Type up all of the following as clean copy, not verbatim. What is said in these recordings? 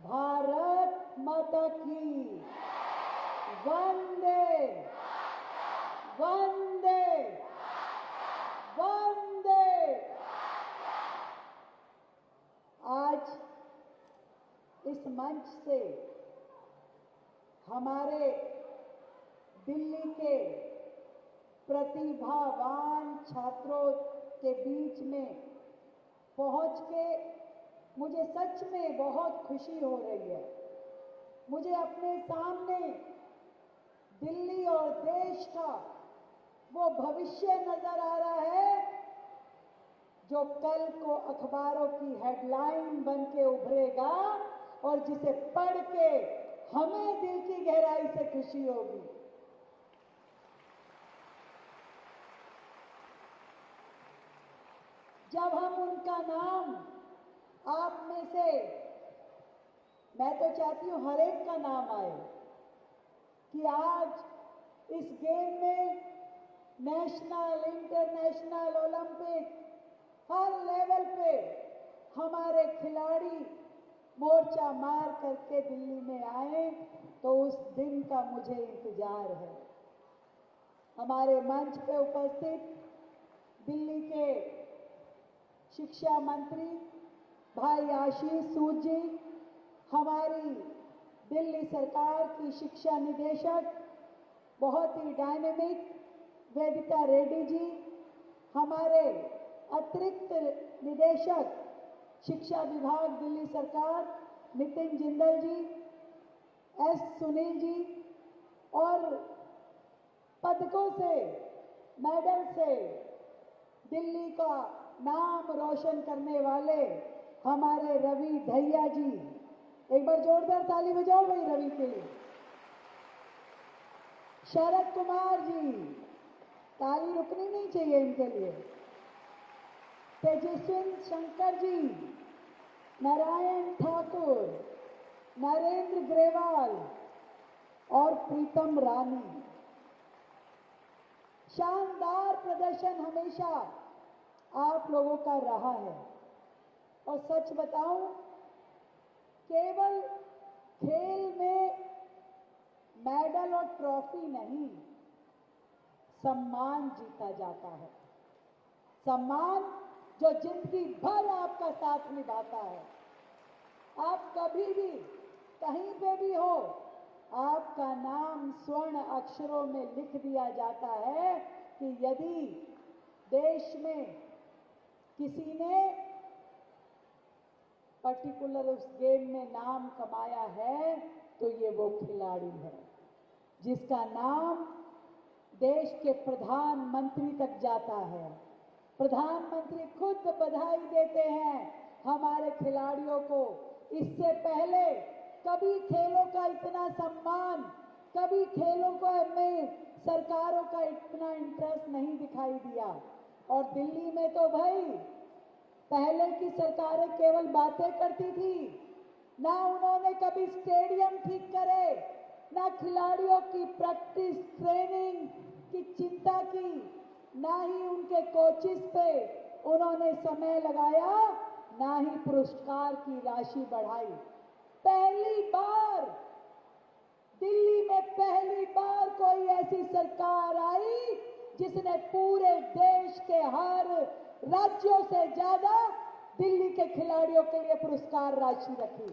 भारत माता की वंदे वंदे वंदे। आज इस मंच से हमारे दिल्ली के प्रतिभावान छात्रों के बीच में पहुंच के मुझे सच में बहुत खुशी हो रही है। मुझे अपने सामने दिल्ली और देश का वो भविष्य नजर आ रहा है जो कल को अखबारों की हेडलाइन बन के उभरेगा और जिसे पढ़ के हमें दिल की गहराई से खुशी होगी। जब हम उनका नाम आप में से, मैं तो चाहती हूं हर एक का नाम आए कि आज इस गेम में नेशनल, इंटरनेशनल, ओलंपिक हर लेवल पे हमारे खिलाड़ी मोर्चा मार करके दिल्ली में आए, तो उस दिन का मुझे इंतजार है। हमारे मंच पे उपस्थित दिल्ली के शिक्षा मंत्री भाई आशीष सूद जी, हमारी दिल्ली सरकार की शिक्षा निदेशक बहुत ही डायनेमिक वेदिता रेड्डी जी, हमारे अतिरिक्त निदेशक शिक्षा विभाग दिल्ली सरकार नितिन जिंदल जी, एस सुनील जी, और पदकों से, मेडल से दिल्ली का नाम रोशन करने वाले हमारे रवि दहिया जी। एक बार जोरदार ताली बजाओ भाई रवि के लिए। शरद कुमार जी, ताली रुकनी नहीं चाहिए इनके लिए। तेजस्विन शंकर जी, नारायण ठाकुर, नरेंद्र ग्रेवाल और प्रीतम रानी। शानदार प्रदर्शन हमेशा आप लोगों का रहा है और सच बताऊं, केवल खेल में मेडल और ट्रॉफी नहीं, सम्मान जीता जाता है। सम्मान जो जिंदगी भर आपका साथ निभाता है। आप कभी भी कहीं पे भी हो, आपका नाम स्वर्ण अक्षरों में लिख दिया जाता है कि यदि देश में किसी ने पर्टिकुलर उस गेम में नाम कमाया है तो ये वो खिलाड़ी है जिसका नाम देश के प्रधानमंत्री तक जाता है। प्रधानमंत्री खुद बधाई देते हैं हमारे खिलाड़ियों को। इससे पहले कभी खेलों का इतना सम्मान, कभी खेलों को में सरकारों का इतना इंटरेस्ट नहीं दिखाई दिया। और दिल्ली में तो भाई पहले की सरकारें केवल बातें करती थी, ना उन्होंने कभी स्टेडियम ठीक करे, ना खिलाड़ियों की प्रैक्टिस ट्रेनिंग की चिंता की, ना ही उनके कोचिस पे उन्होंने समय लगाया, ना ही पुरस्कार की राशि बढ़ाई। पहली बार दिल्ली में पहली बार कोई ऐसी सरकार आई जिसने पूरे देश के हर राज्यों से ज्यादा दिल्ली के खिलाड़ियों के लिए पुरस्कार राशि रखी।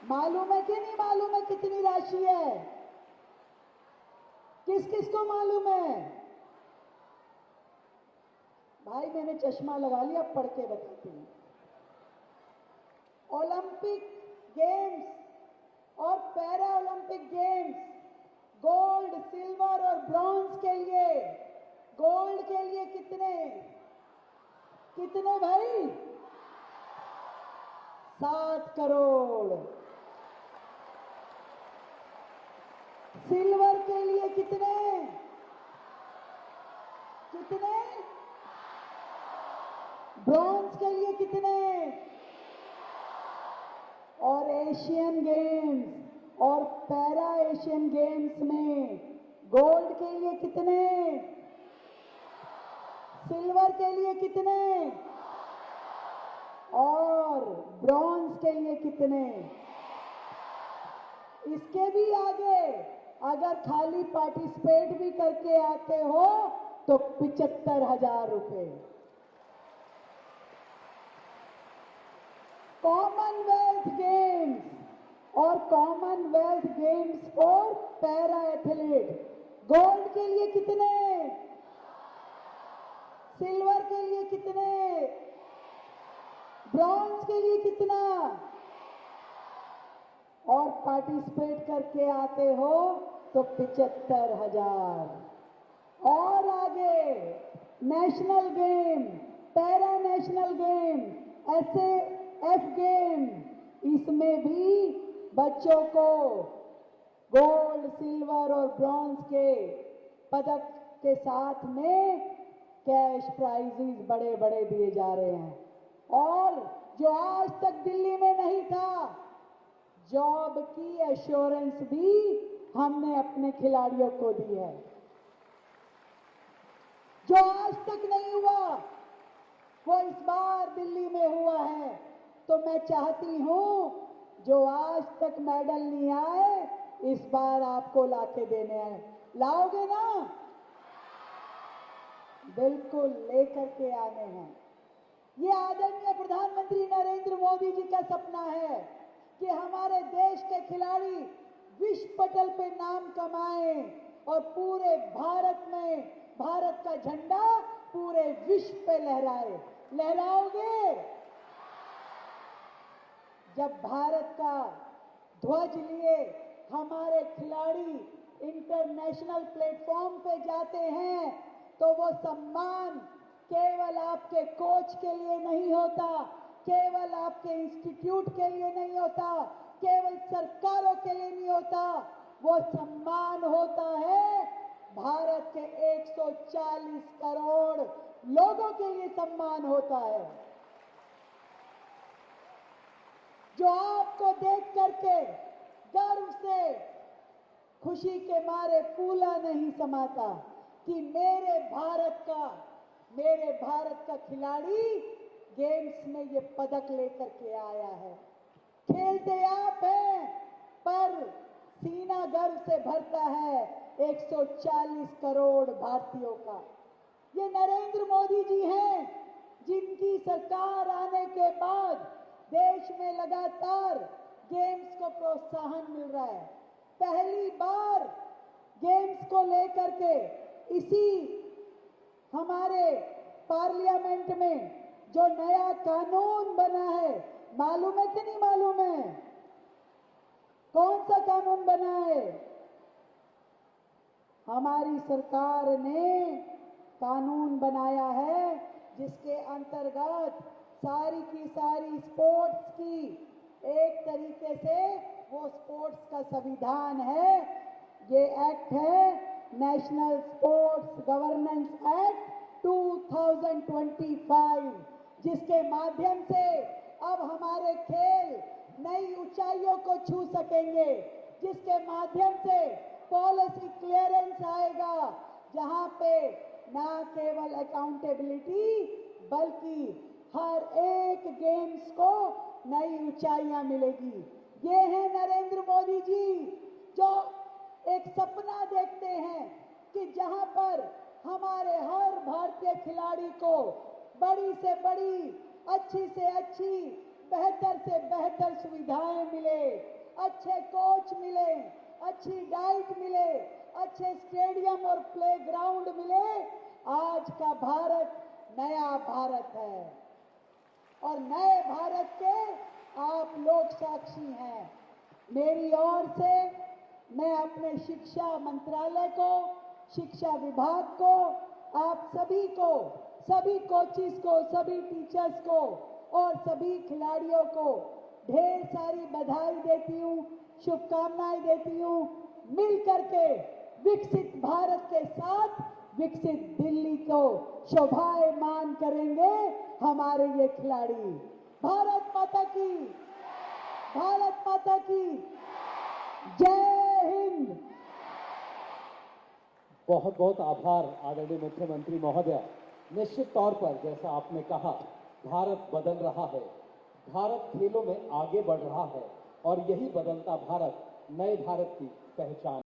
मालूम है कि नहीं मालूम है कितनी राशि है? किस किस को मालूम है? भाई मैंने चश्मा लगा लिया, पढ़ के बताती हूं। ओलंपिक गेम्स और para Olympic games, gold, silver और ब्रॉन्ज के लिए, गोल्ड के लिए कितने कितने भाई? 7 करोड़। सिल्वर के लिए कितने कितने? ब्रॉन्ज के लिए कितने? और एशियन गेम्स और पैरा एशियन गेम्स में गोल्ड के लिए कितने? सिल्वर के लिए कितने? और ब्रॉन्ज के लिए कितने, इसके भी आगे अगर खाली पार्टिसिपेट भी करके आते हो तो 75,000 रुपए। कॉमनवेल्थ गेम्स और Commonwealth games for para athlete, gold के लिए कितने, सिल्वर के लिए कितने, ब्रॉन्ज के लिए कितना, और पार्टिसिपेट करके आते हो तो 75,000। और आगे national game, para national game, SAF game, इसमें भी बच्चों को गोल्ड, सिल्वर और ब्रॉन्ज के पदक के साथ में कैश प्राइजेस बड़े बड़े दिए जा रहे हैं। और जो आज तक दिल्ली में नहीं था, जॉब की एश्योरेंस भी हमने अपने खिलाड़ियों को दी है, जो आज तक नहीं हुआ वो इस बार दिल्ली में हुआ है। तो मैं चाहती हूं जो आज तक मेडल नहीं आए, इस बार आपको लाके देने हैं। लाओगे ना? बिल्कुल लेकर के आने हैं। ये आदरणीय प्रधानमंत्री नरेंद्र मोदी जी का सपना है कि हमारे देश के खिलाड़ी विश्व पटल पे नाम कमाएं और पूरे भारत में भारत का झंडा पूरे विश्व पे लहराए। लहराओगे? जब भारत का ध्वज लिए हमारे खिलाड़ी इंटरनेशनल प्लेटफॉर्म पे जाते हैं तो वो सम्मान केवल आपके कोच के लिए नहीं होता, केवल आपके इंस्टीट्यूट के लिए नहीं होता, केवल सरकारों के लिए नहीं होता, वो सम्मान होता है भारत के 140 करोड़ लोगों के लिए सम्मान होता है, जो आपको देख करके गर्व से खुशी के मारे फूला नहीं समाता कि मेरे भारत का खिलाड़ी गेम्स में ये पदक लेकर के आया है। खेलते आप हैं पर सीना गर्व से भरता है 140 करोड़ भारतीयों का। ये नरेंद्र मोदी जी हैं जिनकी सरकार आने के बाद देश में लगातार गेम्स को प्रोत्साहन मिल रहा है। पहली बार गेम्स को लेकर के इसी हमारे पार्लियामेंट में जो नया कानून बना है, मालूम है कि नहीं मालूम है? कौन सा कानून बना है? हमारी सरकार ने कानून बनाया है जिसके अंतर्गत सारी की सारी स्पोर्ट्स की एक तरीके से वो स्पोर्ट्स का संविधान है। ये एक्ट है नेशनल स्पोर्ट्स गवर्नेंस एक्ट 2025, जिसके माध्यम से अब हमारे खेल नई ऊंचाइयों को छू सकेंगे, जिसके माध्यम से पॉलिसी क्लियरेंस आएगा, जहां पे ना केवल अकाउंटेबिलिटी बल्कि हर एक गेम्स को नई ऊंचाइयां मिलेगी। ये है नरेंद्र मोदी जी जो एक सपना देखते हैं कि जहां पर हमारे हर भारतीय खिलाड़ी को बड़ी से बड़ी, अच्छी से अच्छी, बेहतर से बेहतर सुविधाएं मिले, अच्छे कोच मिले, अच्छी डाइट मिले, अच्छे स्टेडियम और प्लेग्राउंड मिले। आज का भारत नया भारत है और नए भारत के आप लोग साक्षी हैं। मेरी ओर से मैं अपने शिक्षा मंत्रालय को, शिक्षा विभाग को, आप सभी को, सभी कोचिस को, सभी टीचर्स को और सभी खिलाड़ियों को ढेर सारी बधाई देती हूँ, शुभकामनाएं देती हूँ। मिल करके विकसित भारत के साथ विकसित दिल्ली को शोभायमान करेंगे हमारे ये खिलाड़ी। भारत माता की, भारत माता की जय हिंद। बहुत बहुत आभार आदरणीय मुख्यमंत्री महोदय। निश्चित तौर पर जैसा आपने कहा, भारत बदल रहा है, भारत खेलों में आगे बढ़ रहा है और यही बदलता भारत नए भारत की पहचान